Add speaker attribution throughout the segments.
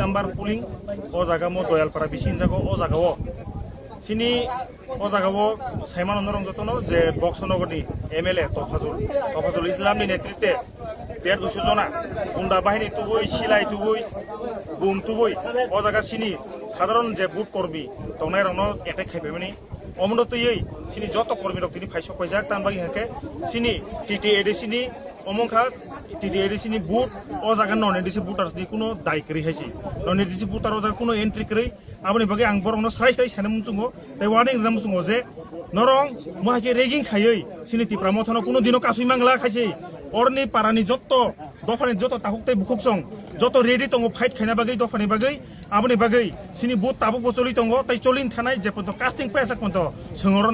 Speaker 1: number pulling ও জায়গা মো দয়ালপাড়া basin জাগো ও জায়গাও সিনি ও জায়গাও সাইমান অনরং যতন যে বক্সনগরনি এমএলএ তফাজুল ইসলামনি নেতৃত্বে 150 জনা গুন্ডা বাহিনী তুবই সিলাই তুবই বুম তুবই ও জায়গা সিনি সাধারণ যে বুট কর্মী তংনাই রং এটেক খাইবেমানি অমনতই সিনি যত কর্মী রক তিনি ফাইসক পাইজাক তান বাকি হাকে সিনি টিটিএডিসিনি অমংখা টিটিএডিসিনি বুট ও জায়গা নন এডিসি বুটার্सनि কোনো দায় করি হাইছি নন এডিসি বুটাर ও জায়গা কোনো এন্ট্রি করি আপনি বাকি আং বরংनो স্রাই সাইना मुसुङो তাই ওয়ার্নিং রাম मुसुङो যে নরং মহাকে রেগিং খাইयै সিনি তিপ্রা মথনো কোনো দিনও কাসুই মাংলা খাইছে অরনি পারানি যত দফানি যত তাহুকতাই বুকুকসং যত রেডি দङ ফাইট খাইना বাগै দফাनि बागै আপনি বাগै সিনি বুট তাবুক বচলি দङ তাই চলিন থানাय যে পন্ত কাস্টিং পেসাক পন্ত सोङर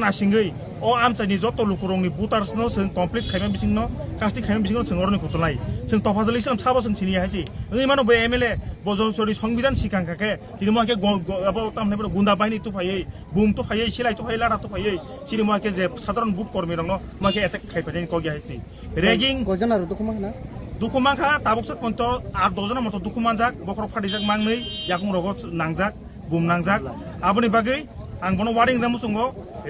Speaker 1: नासिगै ও আমচাইনি যত লুকুরংনি বুটাर्सनो जों কমপ্লিট খাইमा बिसिंनो कास्टिं खाइमा बिसिंनो सोङरनि खुतनाय जों तफाजल इस्लाम साबो जों सिनि हाइछि ओइ मानो बे एमएलए बजौसरि संविधान सिकांखाके तिनि माके अब तामने गुन्दा बाहिनी तुफायै बुम तुफायै सिलाइ तुफायै लाडा तुफायै सिनि माके जे साधारण बुट कर्मी रंनो माके एटेक खाइफानि कगि हाइछि रेगिं
Speaker 2: गजनारु दुखुमाखना
Speaker 1: दुखुमाखा ताबुकसर पन्त 8-10 जना मत दुखुमानजाक बखर फाटिजाक मांगनै याकुं रगो नांजाक बुम नांजाक आबनि बागै आं बनो वार्निं रामु सुंगो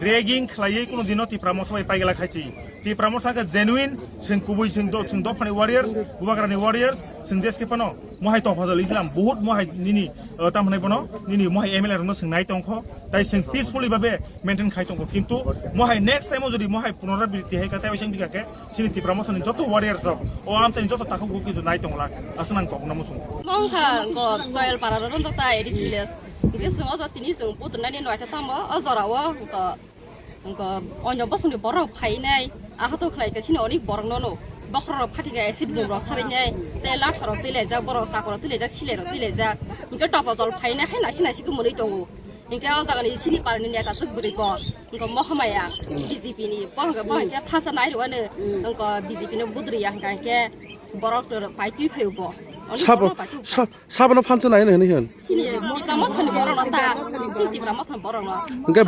Speaker 1: रेगिं खलायै कोनो दिनो तिप्रा मथाय पाइगला खाइछि तिप्रा मथाका जेनुइन जों कुबै जों दफानि वारियर्स बुबाग्रानि वारियर्स जों जेसके पनो महाय तफाजल इस्लाम बहुत महाय निनि तामने बनो निनि महाय एमएलए रनो सोंनाय तंख ताइ जों पिसफुली भाबे मेंटेन खाइ तंख किन्तु महाय नेक्स्ट टाइम जदि महाय पुनराबृत्ति है काते ओइसिं बिगाके सिनि तिप्रा मथानि जतो वारियर्स ओ आमचानि जतो ताखौ गुकिदु नाय तंगला आसनां कखना मुसुं
Speaker 3: मंखा ग दयल पारा रन ता एदि भिलेज गेसों अजा तिनि जों पुतनानि नयथा तामो अजरावो ग अन्य बसुनि बर फाइनाय आहातो खलायके सिनि अनेक बरंनो बखर फाटिगा एसिड बुमर सारिनाय ते लाथर तिलेजा बर साकर तिलेजा सिलेर तिलेजा इनका टपजल फाइनाय खायना सिनासिखौ मोनै दङ इनका अजागानि सिनि पारनि नेता जुगुरि ग इनका महमाया बीजेपी नि बहगा फासा नायरवानो इनका बीजेपी नि बुद्रिया गाके बरक फाइटि फैबो
Speaker 2: साबनो फानस नाय नहनि होन
Speaker 3: सिनि तिप्रा मथन बरन ता तिप्रा मथन बरन
Speaker 2: इनका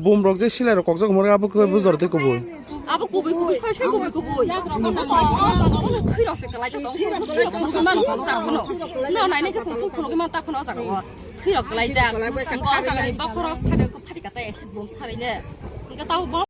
Speaker 2: बुम रक जे सिलाय रक जग मरे आबो को बुजरते को बोल
Speaker 3: आबो कोबै सय कोबै खैरसे कलाय दं मान साखनो न नायने के फुखनो के मान ताखनो जागो खैरक कलाय जा बखर फाटिका ता एसे बुम सारैनो इनका ताव